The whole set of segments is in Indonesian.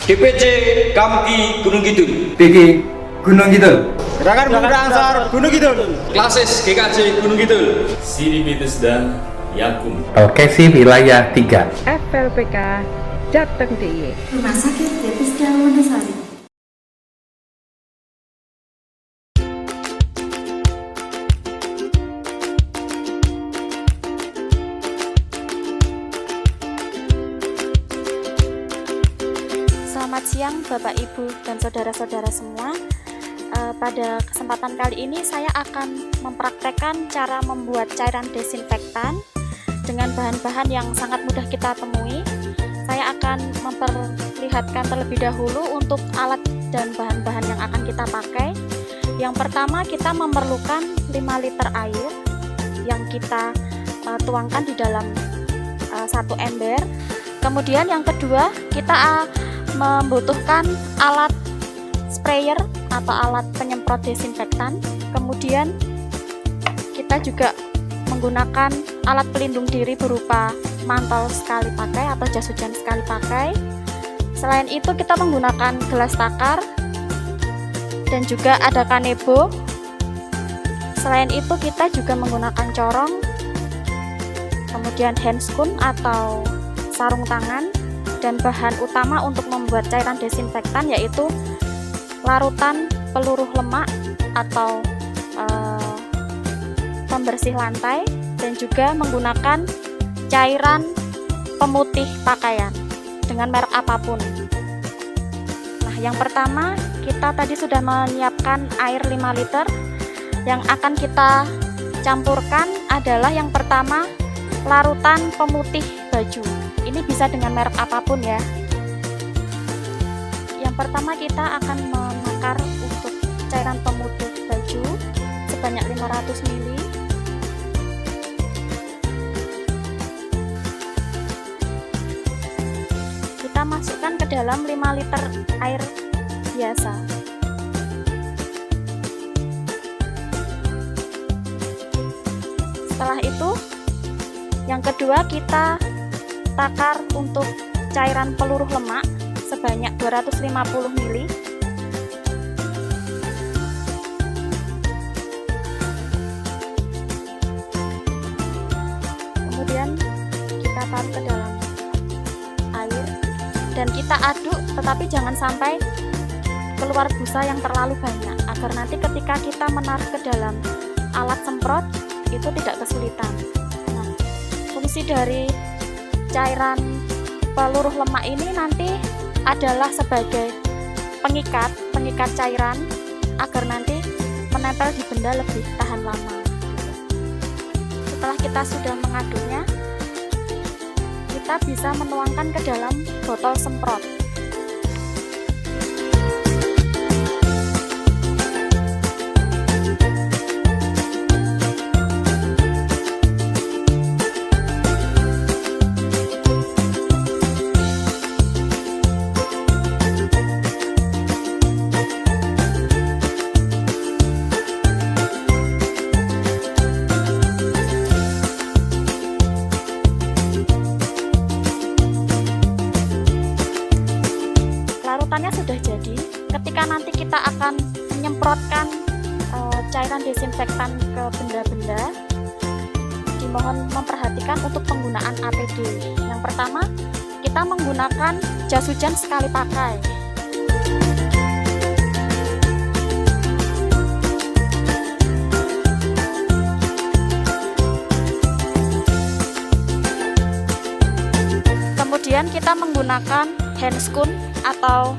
DPC Kamki Gunung Kidul. PG Gunung Kidul. Gerakan Pemuda Ansar Gunung Kidul. Klasis GKJ Gunung Kidul. Siribitus dan Yakum. Lokasi wilayah 3. FLPK Jateng DIY. Rumah Sakit Bethesda Wonosari. Selamat siang Bapak Ibu dan saudara-saudara semua. Pada kesempatan kali ini saya akan mempraktekkan cara membuat cairan desinfektan dengan bahan-bahan yang sangat mudah kita temui. Saya akan memperlihatkan terlebih dahulu untuk alat dan bahan-bahan yang akan kita pakai. Yang pertama, kita memerlukan 5 liter air yang kita tuangkan di dalam satu ember. Kemudian yang kedua, kita membutuhkan alat sprayer atau alat penyemprot desinfektan. Kemudian kita juga menggunakan alat pelindung diri berupa mantel sekali pakai atau jas hujan sekali pakai. Selain itu kita menggunakan gelas takar dan juga ada kanebo. Selain itu kita juga menggunakan corong, kemudian handscoon atau sarung tangan, dan bahan utama untuk membuat cairan desinfektan yaitu larutan peluruh lemak atau pembersih lantai, dan juga menggunakan cairan pemutih pakaian dengan merek apapun. Nah, yang pertama kita tadi sudah menyiapkan air 5 liter. Yang akan kita campurkan adalah yang pertama larutan pemutih baju. Ini bisa dengan merek apapun ya. Yang pertama kita akan menakar untuk cairan pemutih baju sebanyak 500 ml. Kita masukkan ke dalam 5 liter air biasa. Setelah itu, yang kedua kita takar untuk cairan peluruh lemak sebanyak 250 ml. Kemudian kita taruh ke dalam air dan kita aduk, tetapi jangan sampai keluar busa yang terlalu banyak agar nanti ketika kita menaruh ke dalam alat semprot itu tidak kesulitan. Nah, fungsi dari cairan peluruh lemak ini nanti adalah sebagai pengikat cairan agar nanti menempel di benda lebih tahan lama. Setelah kita sudah mengaduknya, kita bisa menuangkan ke dalam botol semprot. Larutannya sudah jadi. Ketika nanti kita akan menyemprotkan cairan desinfektan ke benda-benda, dimohon memperhatikan untuk penggunaan APD. Yang pertama, kita menggunakan jas hujan sekali pakai. Kemudian kita menggunakan handscoon atau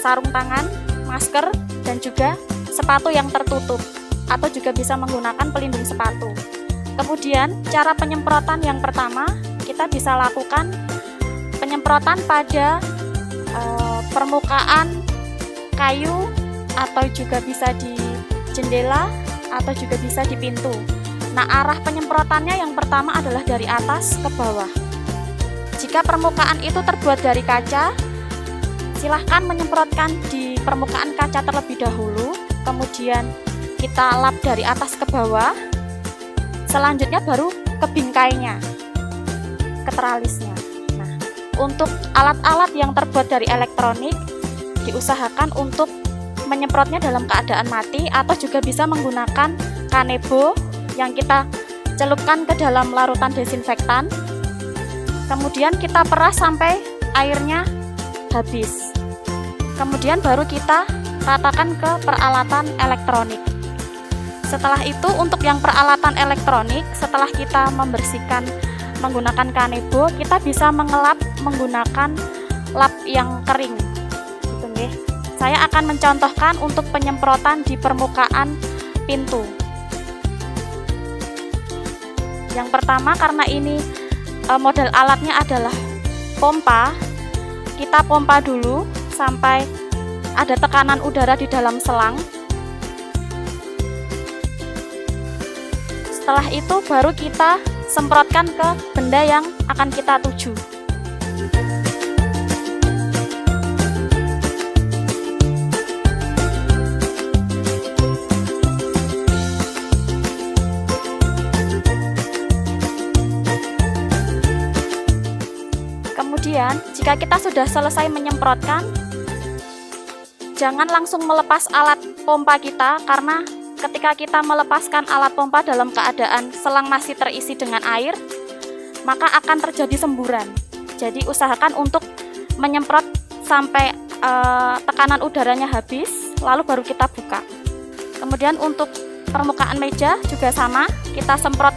sarung tangan, masker, dan juga sepatu yang tertutup, atau juga bisa menggunakan pelindung sepatu. Kemudian cara penyemprotan yang pertama, kita bisa lakukan penyemprotan pada permukaan kayu, atau juga bisa di jendela, atau juga bisa di pintu. Nah, arah penyemprotannya yang pertama adalah dari atas ke bawah. Jika permukaan itu terbuat dari kaca, silahkan menyemprotkan di permukaan kaca terlebih dahulu, kemudian kita lap dari atas ke bawah, selanjutnya baru ke bingkainya, ke tralisnya. Nah, untuk alat-alat yang terbuat dari elektronik diusahakan untuk menyemprotnya dalam keadaan mati, atau juga bisa menggunakan kanebo yang kita celupkan ke dalam larutan desinfektan. Kemudian kita peras sampai airnya habis. Kemudian baru kita ratakan ke peralatan elektronik. Setelah itu untuk yang peralatan elektronik, setelah kita membersihkan menggunakan kanebo, kita bisa mengelap menggunakan lap yang kering. Gitu nggih. Saya akan mencontohkan untuk penyemprotan di permukaan pintu. Yang pertama, karena ini model alatnya adalah pompa, kita pompa dulu sampai ada tekanan udara di dalam selang. Setelah itu baru kita semprotkan ke benda yang akan kita tuju. Kemudian, jika kita sudah selesai menyemprotkan, jangan langsung melepas alat pompa kita, karena ketika kita melepaskan alat pompa dalam keadaan selang masih terisi dengan air, maka akan terjadi semburan. Jadi usahakan untuk menyemprot sampai tekanan udaranya habis, lalu baru kita buka. Kemudian untuk permukaan meja juga sama, kita semprot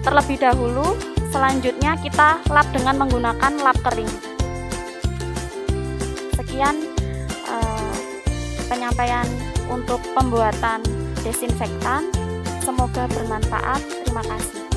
terlebih dahulu, selanjutnya kita lap dengan menggunakan lap kering. Sekian penyampaian untuk pembuatan desinfektan. Semoga bermanfaat. Terima kasih.